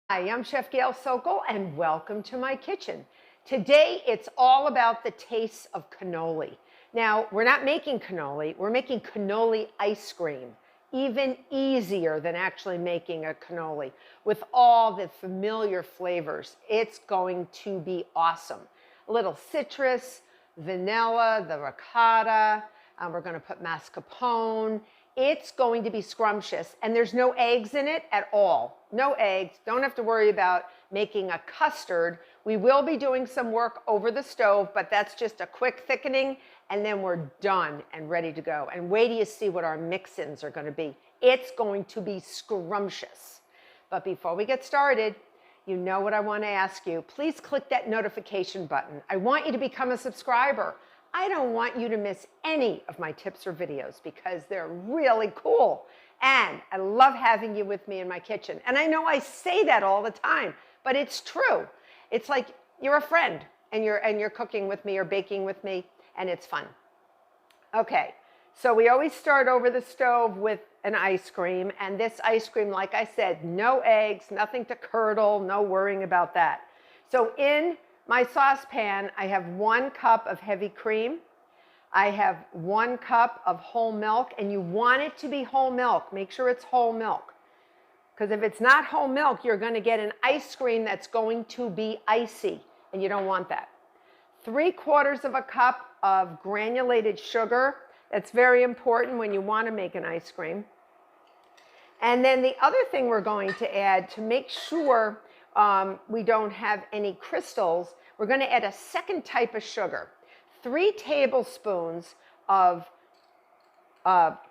Hi, I'm Chef Gail Sokol, and welcome to my kitchen. Today, it's all about the taste of cannoli. Now, we're not making cannoli, we're making cannoli ice cream. Even easier than actually making a cannoli with all the familiar flavors. It's going to be awesome. A little citrus, vanilla, the ricotta, we're going to put mascarpone. It's going to be scrumptious, and there's no eggs in it at all. No eggs. Don't have to worry about making a custard. We will be doing some work over the stove, but that's just a quick thickening, and then we're done and ready to go. And wait till you see what our mix-ins are going to be. It's going to be scrumptious. But before we get started, you know what I want to ask you. Please click that notification button. I want you to become a subscriber. I don't want you to miss any of my tips or videos because they're really cool. And I love having you with me in my kitchen. And I know I say that all the time, but it's true. It's like you're a friend and you're cooking with me or baking with me, and it's fun. Okay, so we always start over the stove with an ice cream. And this ice cream, like I said, no eggs, nothing to curdle, no worrying about that. So in my saucepan, I have 1 cup of heavy cream. I have 1 cup of whole milk, and you want it to be whole milk. Make sure it's whole milk. Because if it's not whole milk, you're going to get an ice cream that's going to be icy, and you don't want that. 3/4 of a cup of granulated sugar. That's very important when you want to make an ice cream. And then the other thing we're going to add to make sure we don't have any crystals, we're going to add a second type of sugar. 3 tablespoons of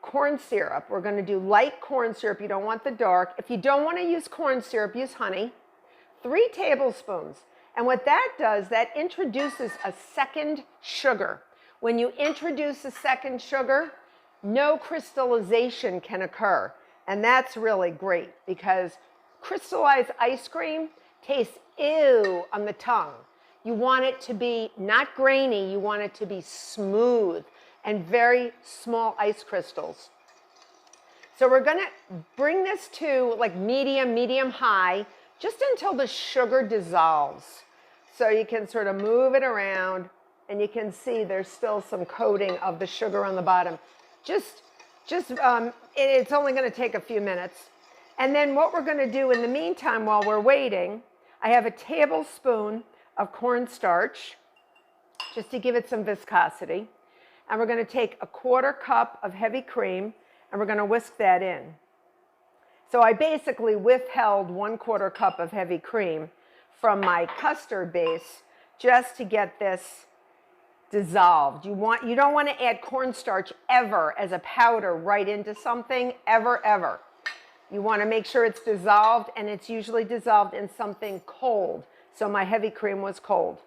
corn syrup. We're going to do light corn syrup. You don't want the dark. If you don't want to use corn syrup, use honey. 3 tablespoons. And what that does, that introduces a second sugar. When you introduce a second sugar, no crystallization can occur. And that's really great because crystallized ice cream tastes ew on the tongue. You want it to be not grainy, you want it to be smooth and very small ice crystals. So we're gonna bring this to like medium high, just until the sugar dissolves. So you can sort of move it around and you can see there's still some coating of the sugar on the bottom. It's only gonna take a few minutes. And then what we're going to do in the meantime while we're waiting, I have a tablespoon of cornstarch, just to give it some viscosity. And we're going to take a 1/4 cup of heavy cream, and we're going to whisk that in. So I basically withheld 1/4 cup of heavy cream from my custard base just to get this dissolved. You don't want to add cornstarch ever as a powder right into something, ever. You want to make sure it's dissolved, and it's usually dissolved in something cold. So my heavy cream was cold.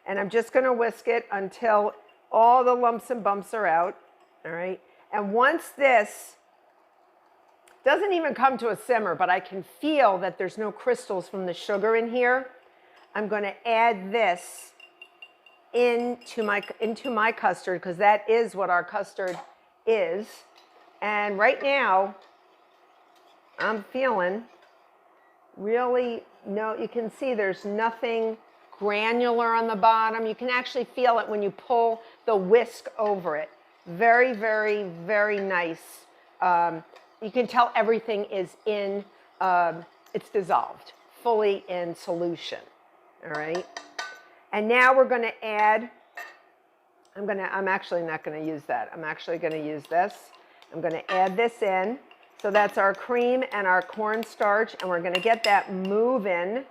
And I'm just going to whisk it until all the lumps and bumps are out. All right. And once this doesn't even come to a simmer, but I can feel that there's no crystals from the sugar in here, I'm going to add this into my custard, because that is what our custard is. And right now, I'm feeling really, you can see there's nothing granular on the bottom. You can actually feel it when you pull the whisk over it. Very, very, very nice. You can tell everything is it's dissolved, fully in solution. All right. And now we're going to add, I'm actually not going to use that. I'm actually going to use this. I'm going to add this in. So that's our cream and our cornstarch, and we're going to get that moving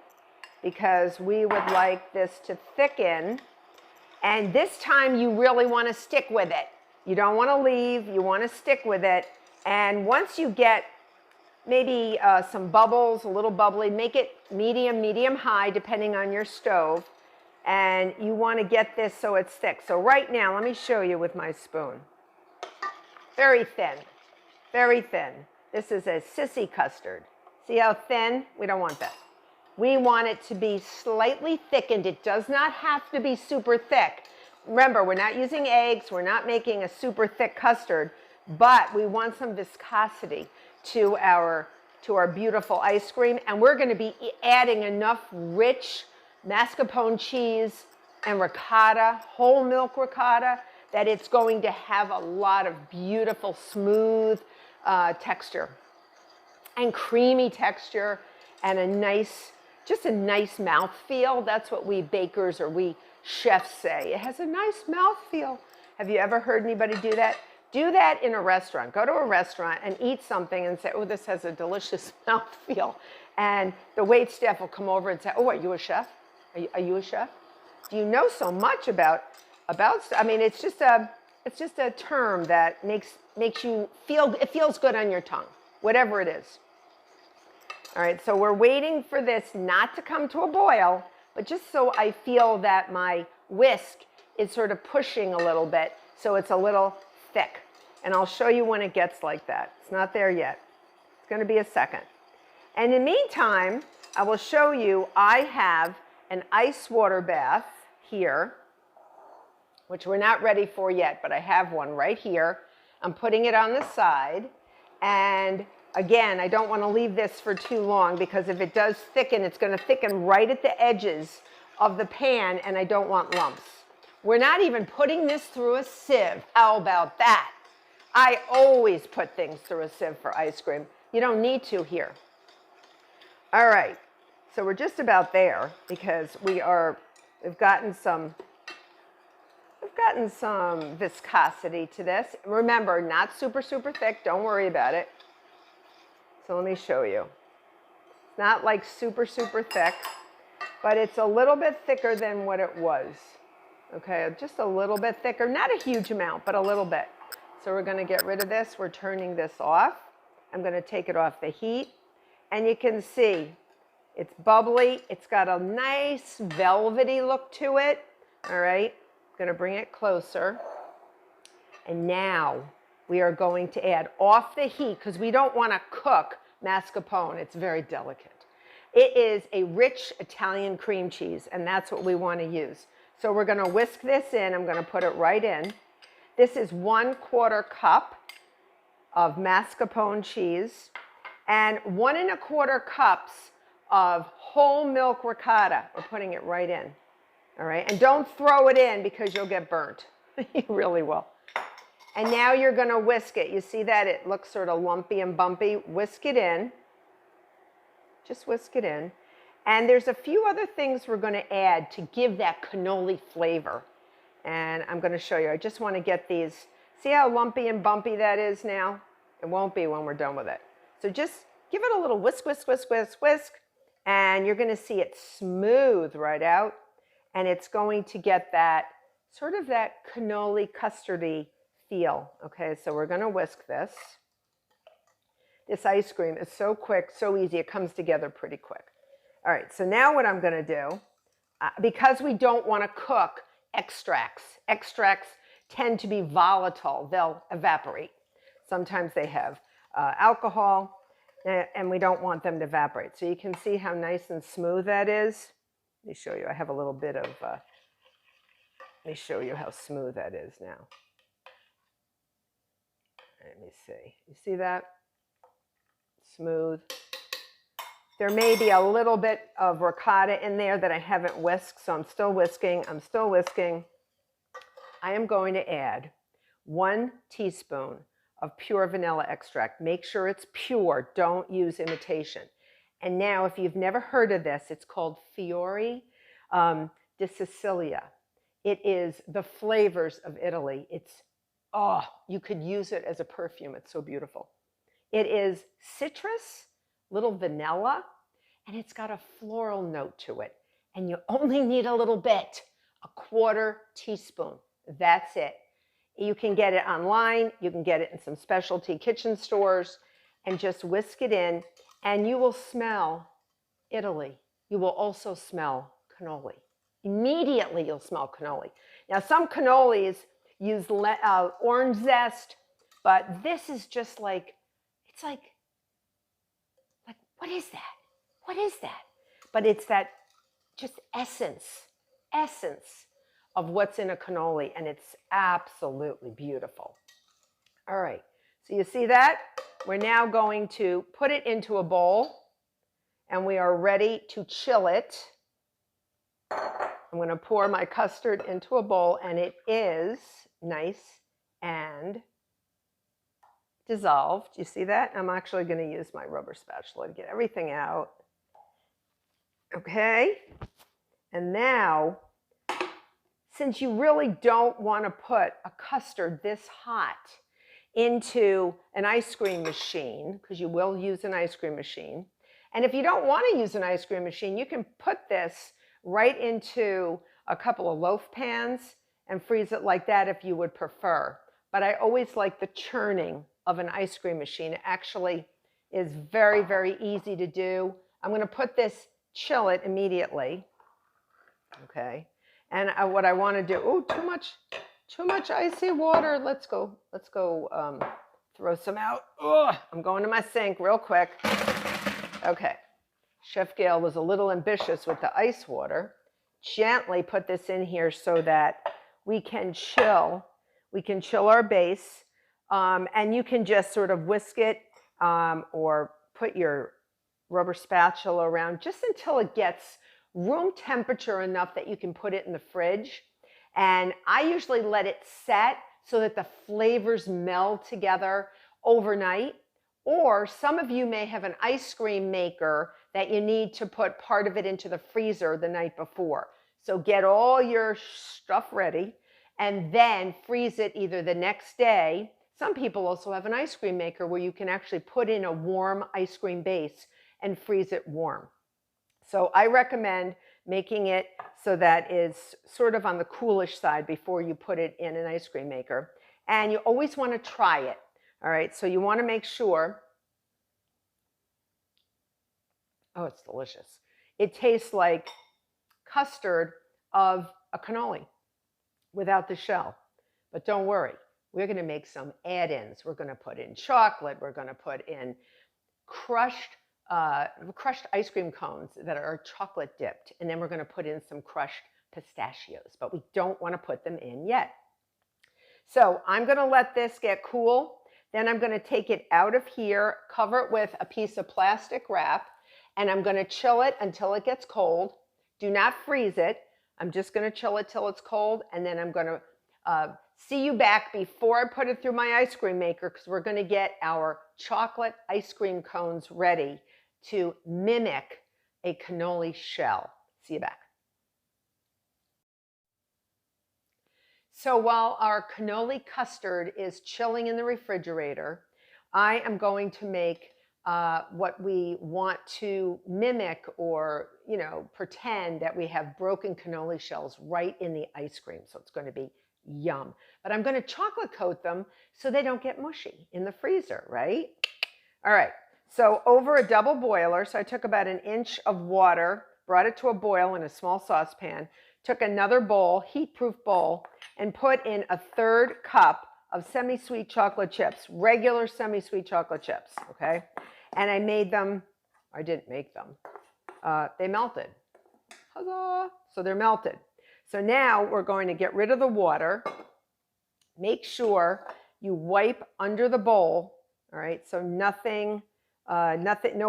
because we would like this to thicken. And this time you really want to stick with it. You don't want to leave. You want to stick with it. And once you get maybe some bubbles, a little bubbly, make it medium high, depending on your stove. And you want to get this so it's thick. So right now, let me show you with my spoon. Very thin, very thin. This is a sissy custard. See how thin? We don't want that. We want it to be slightly thickened. It does not have to be super thick. Remember, we're not using eggs. We're not making a super thick custard, but we want some viscosity to our to our beautiful ice cream. And we're going to be adding enough rich mascarpone cheese and ricotta, whole milk ricotta, that it's going to have a lot of beautiful, smooth texture and creamy texture and just a nice mouthfeel. That's what we bakers or we chefs say. It has a nice mouthfeel. Have you ever heard anybody do that? Do that in a restaurant. Go to a restaurant and eat something and say, oh, this has a delicious mouthfeel. And the wait staff will come over and say, oh, are you a chef? Are you a chef? Do you know so much about, I mean, it's just a term that makes you feel, it feels good on your tongue, whatever it is. All right, so we're waiting for this not to come to a boil, but just so I feel that my whisk is sort of pushing a little bit, so it's a little thick. And I'll show you when it gets like that. It's not there yet. It's going to be a second. And in the meantime, I will show you I have an ice water bath here, which we're not ready for yet, but I have one right here. I'm putting it on the side. And again, I don't want to leave this for too long because if it does thicken, it's going to thicken right at the edges of the pan, and I don't want lumps. We're not even putting this through a sieve. How about that? I always put things through a sieve for ice cream. You don't need to here. All right, so we're just about there because we've gotten some viscosity to this. Remember, not super, super thick. Don't worry about it. So let me show you. It's not like super, super thick, but it's a little bit thicker than what it was. Okay, just a little bit thicker. Not a huge amount, but a little bit. So we're going to get rid of this. We're turning this off. I'm going to take it off the heat. And you can see it's bubbly. It's got a nice velvety look to it. All right, I'm going to bring it closer. And now we are going to add off the heat because we don't want to cook mascarpone. It's very delicate. It is a rich Italian cream cheese, and that's what we want to use. So we're going to whisk this in. I'm going to put it right in. This is 1/4 cup of mascarpone cheese and 1 1/4 cups of whole milk ricotta. We're putting it right in. All right, and don't throw it in because you'll get burnt. You really will. And now you're going to whisk it. You see that it looks sort of lumpy and bumpy. Whisk it in. Just whisk it in. And there's a few other things we're going to add to give that cannoli flavor. And I'm going to show you. I just want to get these. See how lumpy and bumpy that is now? It won't be when we're done with it. So just give it a little whisk, whisk, whisk, whisk, whisk. And you're going to see it smooth right out. And it's going to get that sort of that cannoli custardy feel. Okay, so we're going to whisk this. This ice cream is so quick, so easy. It comes together pretty quick. All right, so now what I'm going to do, because we don't want to cook extracts. Extracts tend to be volatile. They'll evaporate. Sometimes they have alcohol, and we don't want them to evaporate. So you can see how nice and smooth that is. Let me show you. I have a little bit of, let me show you how smooth that is now. Let me see. You see that? Smooth. There may be a little bit of ricotta in there that I haven't whisked, so I'm still whisking. I'm still whisking. I am going to add 1 teaspoon of pure vanilla extract. Make sure it's pure. Don't use imitation. And now, if you've never heard of this, it's called Fiori di Sicilia. It is the flavors of Italy. It's, oh, you could use it as a perfume. It's so beautiful. It is citrus, little vanilla, and it's got a floral note to it. And you only need a little bit, 1/4 teaspoon. That's it. You can get it online. You can get it in some specialty kitchen stores and just whisk it in, and you will smell Italy. You will also smell cannoli. Immediately you'll smell cannoli. Now, some cannolis use orange zest, but this is just like, it's like, what is that? What is that? But it's that just essence of what's in a cannoli, and it's absolutely beautiful. All right, so you see that? we're now going to put it into a bowl, and we are ready to chill it. I'm going to pour my custard into a bowl, and it is nice and dissolved. You see that? I'm actually going to use my rubber spatula to get everything out. Okay. And now, since you really don't want to put a custard this hot into an ice cream machine, because you will use an ice cream machine, and if you don't want to use an ice cream machine, you can put this right into a couple of loaf pans and freeze it like that if you would prefer. But I always like the churning of an ice cream machine. It actually is very, very easy to do. I'm going to put this, chill it immediately. Okay. And what I want to do, oh, too much icy water. Let's go throw some out. Oh, I'm going to my sink real quick. Okay. Chef Gail was a little ambitious with the ice water. Gently put this in here so that we can chill our base. And you can just sort of whisk it or put your rubber spatula around just until it gets room temperature enough that you can put it in the fridge. And I usually let it set so that the flavors meld together overnight. Or some of you may have an ice cream maker that you need to put part of it into the freezer the night before. So get all your stuff ready and then freeze it either the next day. Some people also have an ice cream maker where you can actually put in a warm ice cream base and freeze it warm. So I recommend making it so that is sort of on the coolish side before you put it in an ice cream maker. And you always want to try it. All right, so you want to make sure. Oh, it's delicious. It tastes like custard of a cannoli without the shell. But don't worry, we're going to make some add-ins. We're going to put in chocolate. We're going to put in crushed ice cream cones that are chocolate dipped. And then we're going to put in some crushed pistachios. But we don't want to put them in yet. So I'm going to let this get cool. Then I'm going to take it out of here, cover it with a piece of plastic wrap, and I'm going to chill it until it gets cold. Do not freeze it. I'm just going to chill it till it's cold, and then I'm going to see you back before I put it through my ice cream maker, because we're going to get our chocolate ice cream cones ready to mimic a cannoli shell. See you back. So while our cannoli custard is chilling in the refrigerator, I am going to make what we want to mimic or, pretend that we have broken cannoli shells right in the ice cream. So it's going to be yum. But I'm going to chocolate coat them so they don't get mushy in the freezer, right? All right. So over a double boiler, so I took about 1 inch of water, brought it to a boil in a small saucepan, took another bowl, heat-proof bowl, and put in 1/3 cup of semi-sweet chocolate chips, regular semi-sweet chocolate chips, okay? And I made them, I didn't make them, they melted. Huzzah! So they're melted. So now we're going to get rid of the water. Make sure you wipe under the bowl, all right? So no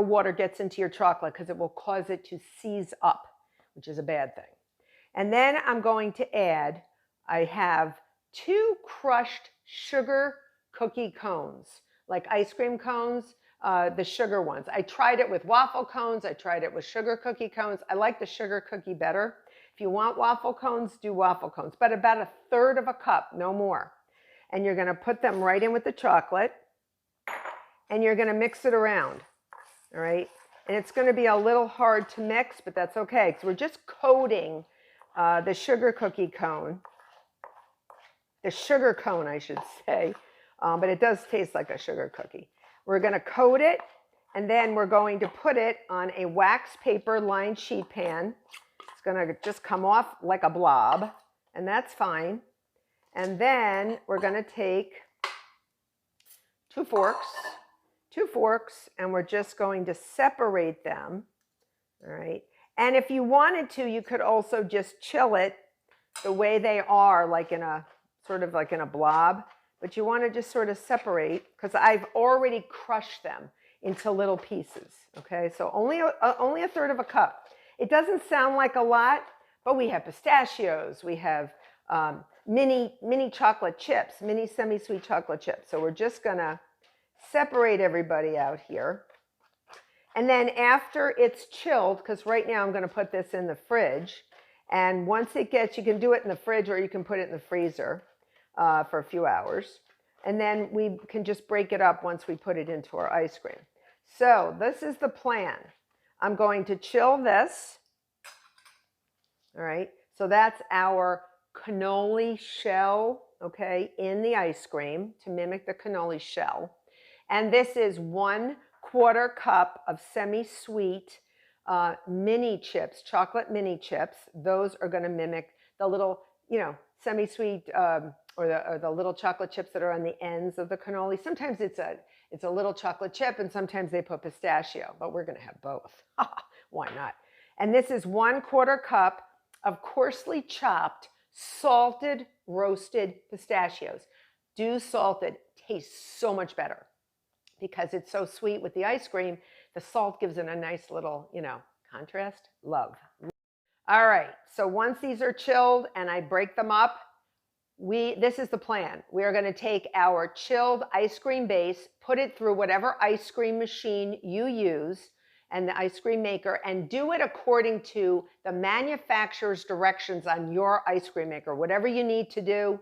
water gets into your chocolate because it will cause it to seize up, which is a bad thing. And then I'm going to add, I have 2 crushed sugar cookie cones, like ice cream cones, the sugar ones. I tried it with waffle cones. I tried it with sugar cookie cones. I like the sugar cookie better. If you want waffle cones, do waffle cones, but about 1/3 of a cup, no more. And you're going to put them right in with the chocolate, and you're going to mix it around, all right? And it's going to be a little hard to mix, but that's okay, because we're just coating the sugar cone, I should say, but it does taste like a sugar cookie. We're going to coat it, and then we're going to put it on a wax paper lined sheet pan. It's going to just come off like a blob, and that's fine. And then we're going to take 2 forks, and we're just going to separate them, all right? And if you wanted to, you could also just chill it the way they are, like in a sort of like in a blob. but you want to just sort of separate because I've already crushed them into little pieces. Okay, so only a third of a cup. It doesn't sound like a lot, but we have pistachios, we have mini chocolate chips, mini semi-sweet chocolate chips. So we're just gonna separate everybody out here. And then after it's chilled, because right now I'm gonna put this in the fridge, and once it gets, you can do it in the fridge or you can put it in the freezer for a few hours. And then we can just break it up once we put it into our ice cream. So this is the plan. I'm going to chill this. All right, so that's our cannoli shell, okay, in the ice cream to mimic the cannoli shell. And this is 1/4 cup of semi-sweet mini chips, chocolate mini chips. Those are going to mimic the little, semi-sweet or the little chocolate chips that are on the ends of the cannoli. Sometimes it's a little chocolate chip, and sometimes they put pistachio, but we're going to have both. Why not? And this is 1/4 cup of coarsely chopped, salted, roasted pistachios. Do salted, tastes so much better because it's so sweet with the ice cream. The salt gives it a nice little, contrast. Love. All right, so once these are chilled and I break them up, this is the plan. We are going to take our chilled ice cream base, put it through whatever ice cream machine you use and the ice cream maker, and do it according to the manufacturer's directions on your ice cream maker. Whatever you need to do,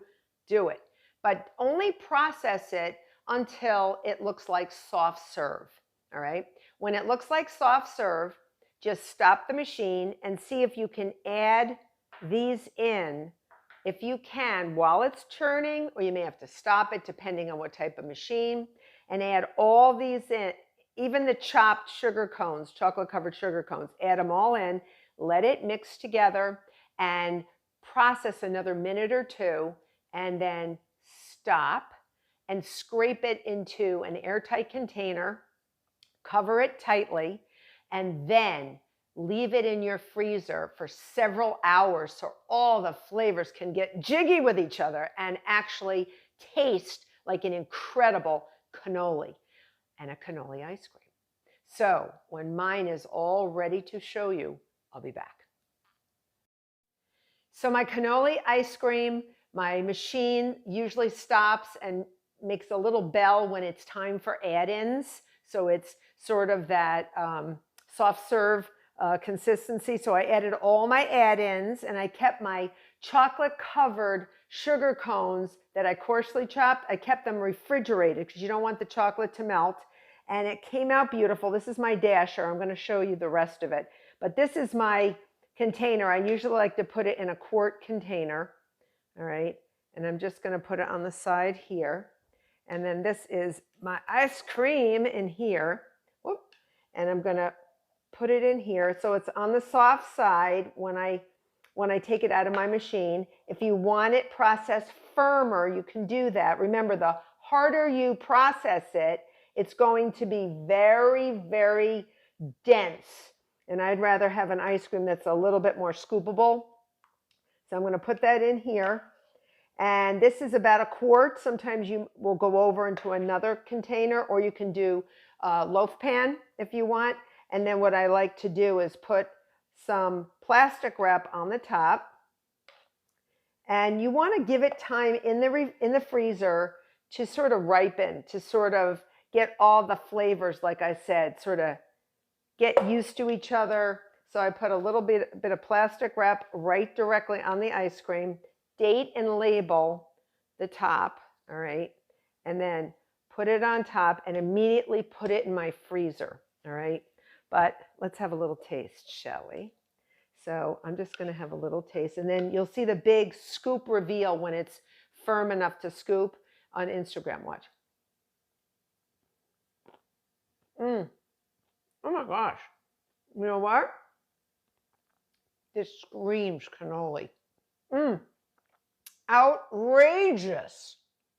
do it. But only process it until it looks like soft serve, all right? When it looks like soft serve, just stop the machine and see if you can add these in, if you can, while it's churning, or you may have to stop it depending on what type of machine, and add all these in. Even the chopped sugar cones, chocolate covered sugar cones, add them all in, let it mix together and process another minute or two, and then stop and scrape it into an airtight container, cover it tightly, and then leave it in your freezer for several hours so all the flavors can get jiggy with each other and actually taste like an incredible cannoli and a cannoli ice cream. So when mine is all ready to show you, I'll be back. So my cannoli ice cream, my machine usually stops and makes a little bell when it's time for add-ins. So it's sort of that soft serve consistency. So I added all my add-ins and I kept my chocolate covered sugar cones that I coarsely chopped. I kept them refrigerated because you don't want the chocolate to melt. And it came out beautiful. This is my dasher. I'm going to show you the rest of it. But this is my container. I usually like to put it in a quart container. All right. And I'm just going to put it on the side here. And then this is my ice cream in here. Whoop. And I'm going to put it in here. So it's on the soft side when I take it out of my machine. If you want it processed firmer, you can do that. Remember, the harder you process it, it's going to be very, very dense. And I'd rather have an ice cream that's a little bit more scoopable. So I'm going to put that in here. And this is about a quart. Sometimes you will go over into another container, or you can do a loaf pan if you want. And then what I like to do is put some plastic wrap on the top. And you want to give it time in the freezer to sort of ripen, to sort of get all the flavors, like I said, sort of get used to each other. So I put a little bit of plastic wrap right directly on the ice cream, date and label the top, all right, and then put it on top and immediately put it in my freezer, all right. But let's have a little taste, shall we? So I'm just going to have a little taste, and then you'll see the big scoop reveal when it's firm enough to scoop on Instagram. Watch. Oh my gosh. You know what? This screams cannoli. Outrageous.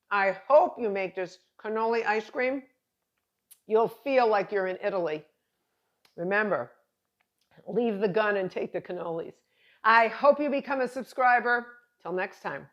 I hope you make this cannoli ice cream. You'll feel like you're in Italy. Remember, leave the gun and take the cannolis. I hope you become a subscriber. Till next time.